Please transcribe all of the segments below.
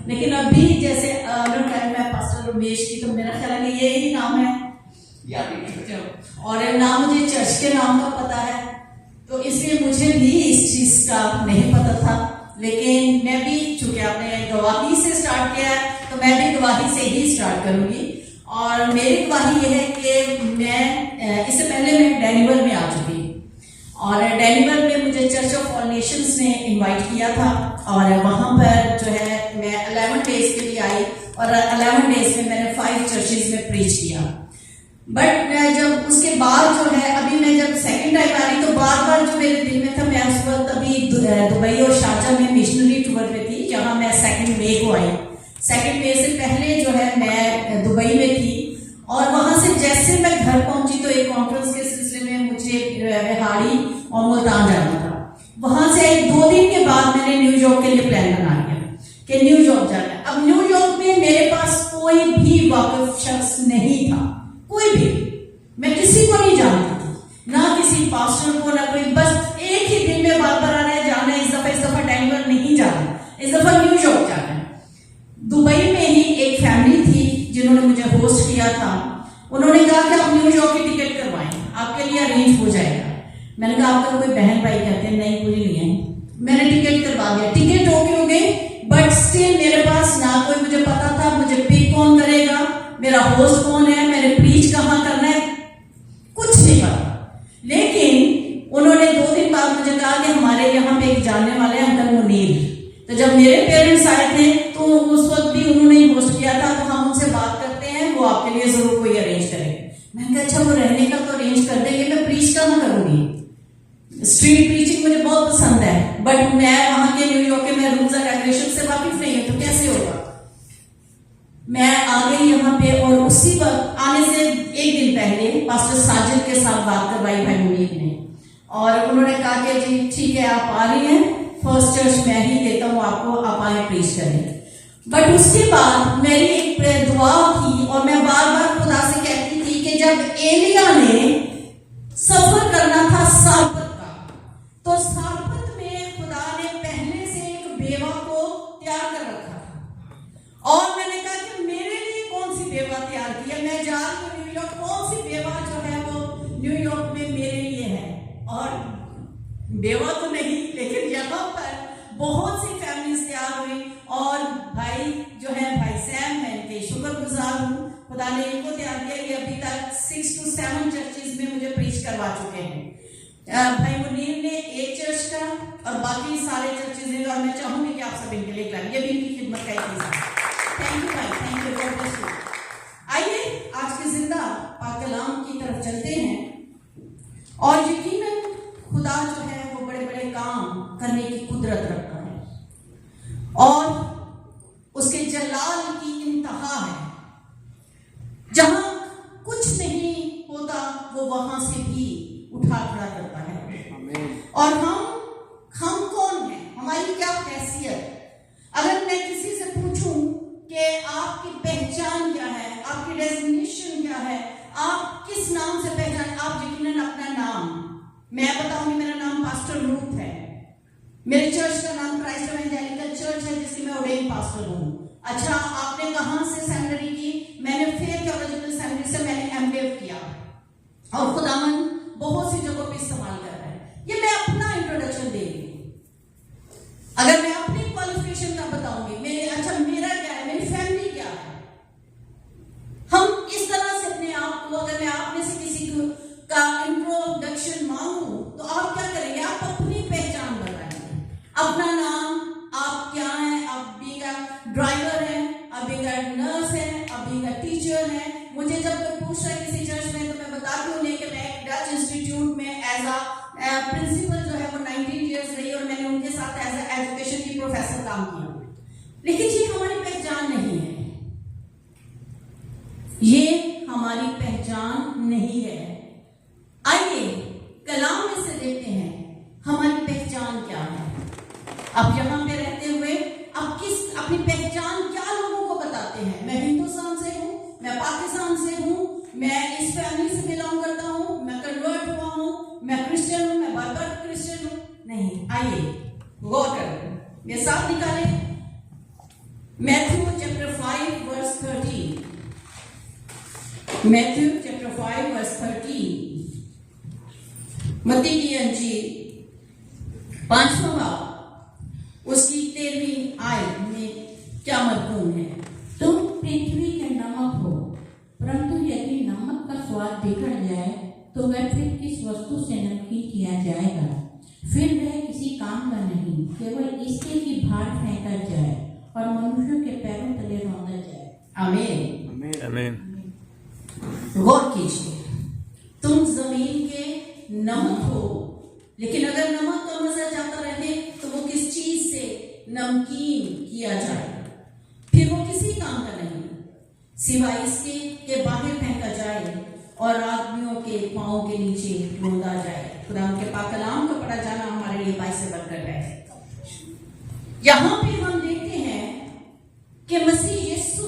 लेकिन अभी जैसे मैं पास्टर रमेश की, तो मेरा ख्याल है कि यही नाम है और नाम मुझे चर्च के नाम का पता है, तो इसलिए मुझे भी इस चीज का नहीं पता था। लेकिन मैं भी, चूंकि आपने गवाही से स्टार्ट किया है, तो मैं भी गवाही से ही स्टार्ट करूंगी। और मेरी गवाही यह है कि मैं इससे पहले मैं डेनिवल में आ चुकी, और डेनिवल में मुझे चर्च ऑफ ऑल नेशंस ने इनवाइट किया था, और वहां पर जो है मैं 11 डेज के लिए आई, और 11 डेज में मैंने 5 चर्चेज में प्रीच किया। बट जब उसके बाद जो है, अभी मैं जब सेकंड टाइम आ रही, तो बार बार जो मेरे दिल में था, मैं उस वक्त अभी दुबई और शारजाह में मिशनरी टूर पे थी, जहां मैं 2 मई को आई। 2 मई से पहले जो है मैं दुबई में थी, और वहां से जैसे मैं घर पहुंची तो एक कॉन्फ्रेंस के सिलसिले में मुझे रिहाड़ी और मुल्तान जाना था। वहां से 2 दिन के बाद मैंने न्यूयॉर्क के लिए प्लान बना लिया कि न्यूयॉर्क जाना है। अब न्यूयॉर्क में मेरे पास कोई भी वाकिफ शख्स नहीं था, कोई भी, मैं किसी को नहीं जानती थी, ना किसी पास्टर को, ना कोई, बस एक ही दिन में बार बार आ रहे जाना है, इस दफा डेनवर नहीं जाना, इस दफा न्यूयॉर्क जाना है। दुबई में ही एक फैमिली थी जिन्होंने मुझे होस्ट किया था, उन्होंने कहा कि आप न्यूयॉर्क की टिकट करवाएं, आपके लिए अरेंज हो जाएगा। मैंने कहा आपका कोई बहन भाई कहते हैं? नहीं, पूरी नहीं है। मैंने टिकट करवा दिया, टिकट ओके हो गई, बट स्टिल मेरे पास ना कोई मुझे पता था मुझे पिक कौन करेगा, मेरा होस्ट कौन है, मैंने प्रीच कहां करना है, कुछ नहीं पता। लेकिन उन्होंने 2 दिन बाद मुझे कहा कि हमारे यहाँ पे एक जानने वाले अंकल मुनीर, तो जब मेरे पेरेंट्स आए थे तो उस वक्त भी उन्होंने ही होस्ट किया था, तो हम उनसे बात करते हैं, वो आपके लिए जरूर कोई अरेंज करेंगे। मैंने कहा अच्छा, वो रहने का तो अरेंज कर देंगे, मैं प्रीच कहां करूंगी? स्ट्रीट प्रीचिंग मुझे बहुत पसंद है, बट मैं वहां के न्यूयॉर्क के मैं रूल्स एंड रेगुलेशन से वाकिफ नहीं हूं, तो कैसे होगा? मैं आ गई यहाँ पे, और उसी वक्त आने से 1 दिन पहले पास्टर साजिद के साथ बात करवाई भाई मुनीर ने, और उन्होंने कहा कि जी ठीक है, आप आ रही हैं, फर्स्ट चर्च मैं ही देता हूँ आपको, आप आए प्रीच करें। बट उसके बाद मेरी एक दुआ थी, और मैं बार बार खुदा से कहती थी कि जब एलिया ने सफर करना था सारपत का, तो सारपत में खुदा ने पहले से एक बेवा को तैयार कर रखा था, और मैंने कहा कि मेरे लिए कौन सी बेवा तैयार की है, मैं जा रही हूँ न्यूयॉर्क, कौन सी बेवा जो है वो न्यूयॉर्क में मेरे लिए है। और बेवा तो नहीं, लेकिन यहाँ पर बहुत सी फैमिलीज तैयार हुई, और भाई जो है भाई सैम है, इनके शुक्रगुजार हूँ, खुदा ने इनको तैयार किया। ये अभी तक 6 to 7 चर्चेज में मुझे प्रीच करवा चुके हैं। भाई मुनीर ने एक चर्च का, और बाकी सारे चर्चेज हैं, और मैं चाहूंगी कि आप सब इनके लिए करें, ये भी इनकी खिदमत का एक हिस्सा है। थैंक यू भाई, thank you, God bless you. आइए आज के जिंदा पाक कलाम की तरफ चलते हैं, और यकीनन खुदा जो है वो बड़े बड़े काम करने की कुदरत रखता है, और उसके जलाल की इंतहा है। जहां कुछ नहीं होता वो वहां से भी उठा खड़ा करता है। और हम कौन हैं, हमारी क्या हैसियत? अगर मैं किसी से पूछूं कि आपकी पहचान क्या है, आपकी डेजिग्नेशन क्या है, आप किस नाम से पहचान, आप यकीनन अपना नाम, मैं बताऊंगी मेरा नाम पास्टर रूथ है, मेरे चर्च का नाम क्राइस्ट एवेंजेलिकल चर्च है, जिसकी मैं ऑर्डेन पास्टर हूँ। अच्छा, आपने कहां से सेमिनरी की? मैंने फेयर थियोलॉजिकल सेमिनरी से मैंने एमबीए किया, और खुदावन बहुत सी जगहों पे इस्तेमाल कर रहा है। ये मैं अपना इंट्रोडक्शन दे रही हूँ। अगर मैं अपनी क्वालिफिकेशन का बताऊंगी, मेरा क्या है, मेरी फैमिली क्या है, हम इस तरह से अपने आप को, अगर मैं आप में से किसी का इंट्रोडक्शन मांगू, तो आप क्या करेंगे? आप अपनी पहचान बताएंगे, अपना नाम, आप क्या हैं, आप भी का ड्राइवर है, अभी का नर्स है, अभी का टीचर है। मुझे जब कोई पूछता है किसी चर्च में, तो मैं बताती हूँ कि मैं डच इंस्टीट्यूट में एज अ प्रिंसिपल जो है वो 19 ईयर्स रही, और मैंने उनके साथ एज अ एजुकेशन की प्रोफेसर काम किया। लेकिन ये हमारी पहचान नहीं है, ये हमारी पहचान नहीं है। आइए कलाम में से देखते हैं हमारी पहचान क्या है। अब यहाँ पे रहते हुए अब अपनी पहचान क्या लोगों को बताते हैं? मैं हिंदुस्तान से हूँ, मैं पाकिस्तान से हूँ, मैं इस फैमिली से बिलोंग करता हूँ, मैं कन्वर्ट हुआ हूँ, मैं क्रिश्चियन हूँ, मैं बार क्रिश्चियन हूँ, नहीं। आइए गौर करें, ये साफ निकाले Matthew chapter 5 verse 13. Matthew chapter 5 verse 13. मत्ती की अंजील 5वां बाब उसकी 13वीं आयत में क्या मजमून है? तुम पृथ्वी के नमक हो, परंतु यदि नमक का स्वाद बिगड़ जाए तो वह फिर किस वस्तु से नमकीन किया जाएगा? फिर वह किसी काम का नहीं, केवल इसके कि बाहर फेंका जाए और मनुष्यों के पैरों तले रौंदा जाए। आमीन। आमीन। गौर कीजिए, तुम जमीन के नमक हो, लेकिन अगर नमक का मजा जाता रहे तो वो किस चीज से नमकीन किया जाए? फिर वो किसी काम का नहीं सिवाय इसके के बाहर फेंका जाए और आदमियों के पांव के नीचे रौंदा जाए। खुदा के पाक कलाम का पढ़ा जाना हमारे लिए बाइस से बढ़कर है। यहाँ पे हम देखते हैं कि मसीह यीशु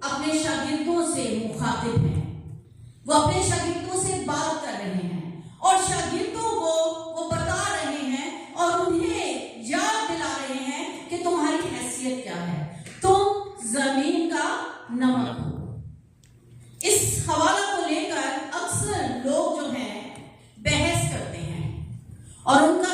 अपने शागिर्दों से मुखातिब हैं। वो अपने शागिर्दों से बात कर रहे हैं और शागिर्दों को वो बता रहे हैं और उन्हें याद दिला रहे हैं कि तुम्हारी हैसियत क्या है, तुम जमीन का नमक हो। इस हवाला को लेकर अक्सर लोग जो हैं बहस करते हैं और उनका